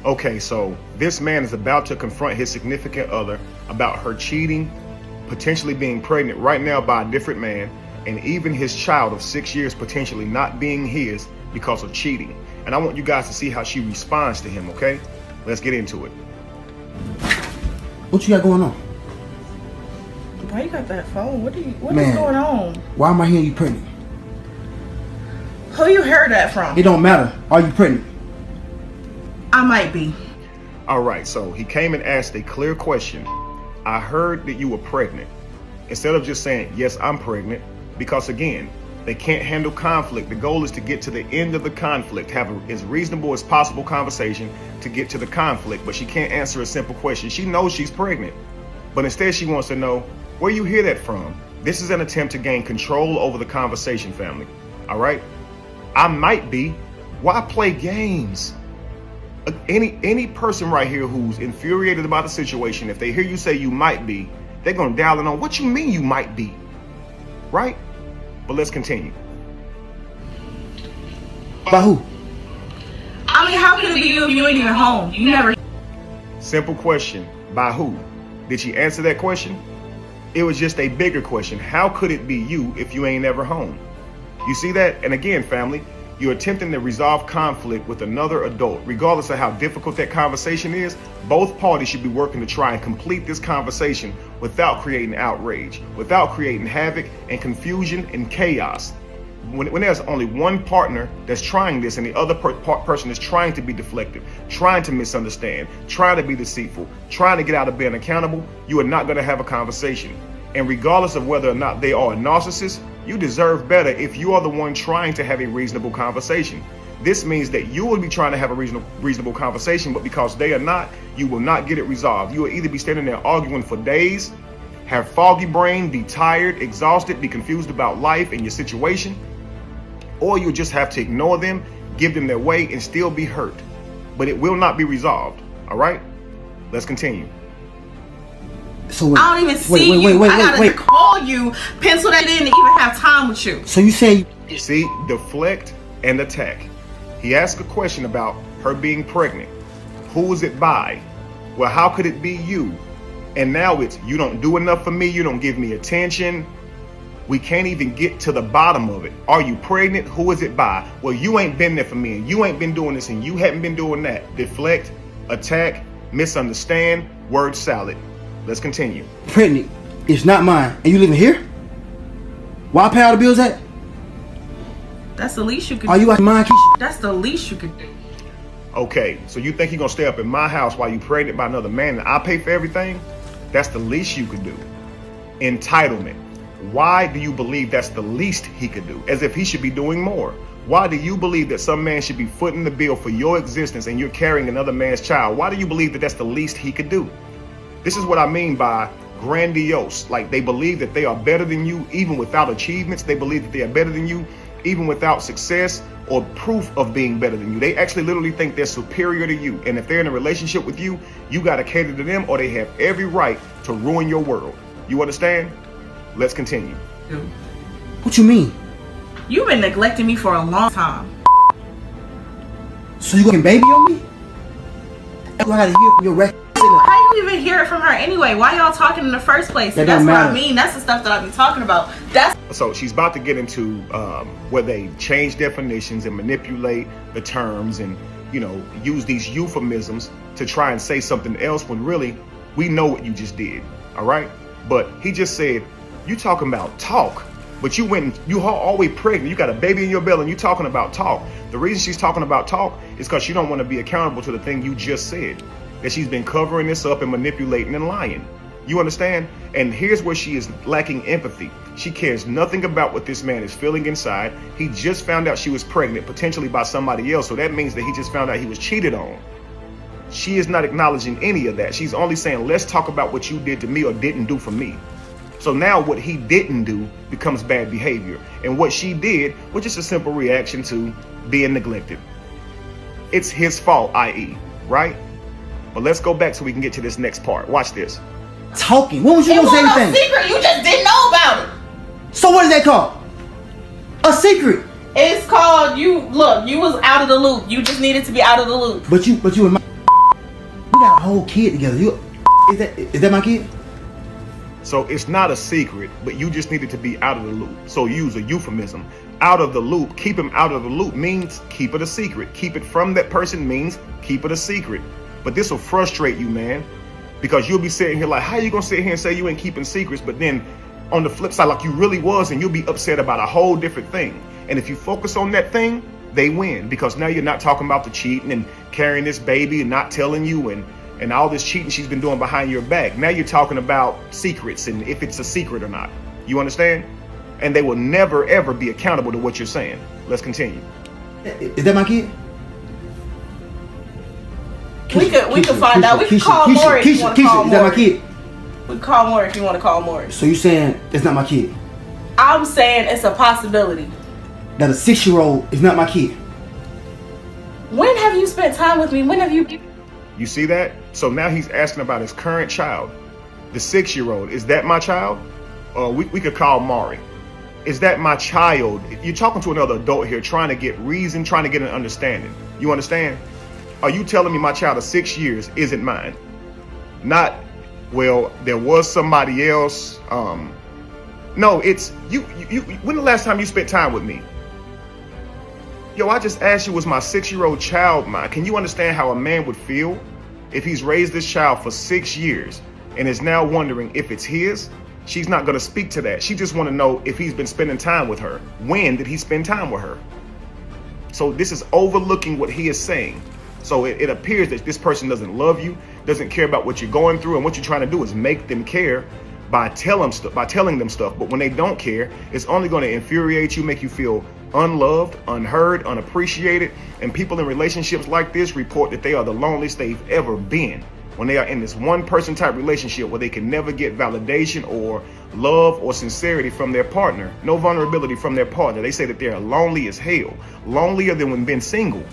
Okay, so this man is about to confront his significant other about her cheating, potentially being pregnant right now by a different man, and even his child of 6 years potentially not being his because of cheating. And I want you guys to see how she responds to him, okay? Let's get into it. What you got going on? Why you got that phone? What is going on? Why am I hearing you pregnant? Who you heard that from? It don't matter. Are you pregnant? I might be. All right, so he came and asked a clear question. I heard that you were pregnant. Instead of just saying, yes, I'm pregnant, because again, they can't handle conflict. The goal is to get to the end of the conflict, have as reasonable as possible conversation to get to the conflict, but she can't answer a simple question. She knows she's pregnant, but instead she wants to know, where you hear that from? This is an attempt to gain control over the conversation, family. All right? I might be. Why play games? Any person right here who's infuriated about the situation, if they hear you say you might be, they're gonna dial in on what you mean you might be, right? But let's continue. By who? I mean, how could it be you if you ain't even home? You never. Simple question. By who? Did she answer that question? It was just a bigger question. How could it be you if you ain't ever home? You see that? And again, family, you're attempting to resolve conflict with another adult. Regardless of how difficult that conversation is, both parties should be working to try and complete this conversation without creating outrage, without creating havoc and confusion and chaos. When there's only one partner that's trying this and the other person is trying to be deflective, trying to misunderstand, trying to be deceitful, trying to get out of being accountable, you are not going to have a conversation. And regardless of whether or not they are a narcissist, you deserve better if you are the one trying to have a reasonable conversation. This means that you will be trying to have a reasonable conversation, but because they are not, you will not get it resolved. You will either be standing there arguing for days, have foggy brain, be tired, exhausted, be confused about life and your situation, or you'll just have to ignore them, give them their way, and still be hurt. But it will not be resolved. All right? Let's continue. So I don't even see you. I gotta call you, pencil that in, to even have time with you. So you say... See, deflect and attack. He asked a question about her being pregnant. Who is it by? Well, how could it be you? And now it's, you don't do enough for me, you don't give me attention. We can't even get to the bottom of it. Are you pregnant? Who is it by? Well, you ain't been there for me, and you ain't been doing this, and you haven't been doing that. Deflect, attack, misunderstand, word salad. Let's continue. Pregnant is not mine, and you living here? Why pay all the bills at? That's the least you could do. Are you out of mind, Keisha? That's the least you could do. Okay, so you think you're gonna stay up in my house while you pregnant by another man and I pay for everything? That's the least you could do. Entitlement. Why do you believe that's the least he could do? As if he should be doing more. Why do you believe that some man should be footing the bill for your existence and you're carrying another man's child? Why do you believe that that's the least he could do? This is what I mean by grandiose. Like, they believe that they are better than you even without achievements. They believe that they are better than you even without success or proof of being better than you. They actually literally think they're superior to you. And if they're in a relationship with you, you got to cater to them, or they have every right to ruin your world. You understand? Let's continue. What you mean? You've been neglecting me for a long time. So you going baby on me? I gotta hear from your record. How you even hear it from her anyway? Why y'all talking in the first place? That That's don't what matter. I mean. That's the stuff that I've been talking about. That's So she's about to get into where they change definitions and manipulate the terms and, you know, use these euphemisms to try and say something else when really we know what you just did. All right. But he just said, you talking about talk, but you went, you always pregnant. You got a baby in your belly and you talking about talk. The reason she's talking about talk is because she don't want to be accountable to the thing you just said, that she's been covering this up and manipulating and lying. You understand? And here's where she is lacking empathy. She cares nothing about what this man is feeling inside. He just found out she was pregnant, potentially by somebody else. So that means that he just found out he was cheated on. She is not acknowledging any of that. She's only saying, let's talk about what you did to me or didn't do for me. So now what he didn't do becomes bad behavior. And what she did was just a simple reaction to being neglected. It's his fault, i.e., right? But let's go back so we can get to this next part. Watch this. Talking. When was you gonna say it anything? was a secret. You just didn't know about it. So what is that called? A secret. It's called, you was out of the loop. You just needed to be out of the loop. But you in my got a whole kid together. Is that my kid? So it's not a secret, but you just needed to be out of the loop. So use a euphemism. Out of the loop, keep him out of the loop means keep it a secret. Keep it from that person means keep it a secret. But this will frustrate you, man, because you'll be sitting here like, how you gonna sit here and say you ain't keeping secrets, but then on the flip side, like you really was, and you'll be upset about a whole different thing. And if you focus on that thing, they win, because now you're not talking about the cheating and carrying this baby and not telling you and all this cheating she's been doing behind your back. Now you're talking about secrets and if it's a secret or not. You understand? And they will never, ever be accountable to what you're saying. Let's continue. Is that my kid? We could find out. We can call Maury if you want to call Maury. Is that my kid? We can call Maury if you want to call Maury. So you saying it's not my kid? I'm saying it's a possibility. That a 6-year-old is not my kid? When have you spent time with me? When have you... You see that? So now he's asking about his current child, the 6-year-old. Is that my child? We could call Maury. Is that my child? You're talking to another adult here, trying to get reason, trying to get an understanding. You understand? Are you telling me my child of 6 years isn't mine? Not, well, there was somebody else. No, it's you. When the last time you spent time with me? Yo, I just asked you, was my 6-year-old child mine? Can you understand how a man would feel if he's raised this child for 6 years and is now wondering if it's his? She's not going to speak to that. She just want to know if he's been spending time with her. When did he spend time with her? So this is overlooking what he is saying. So it appears that this person doesn't love you, doesn't care about what you're going through, and what you're trying to do is make them care by telling them stuff. But when they don't care, it's only going to infuriate you, make you feel unloved, unheard, unappreciated. And people in relationships like this report that they are the loneliest they've ever been when they are in this one person type relationship where they can never get validation or love or sincerity from their partner, no vulnerability from their partner. They say that they're lonely as hell, lonelier than when being single.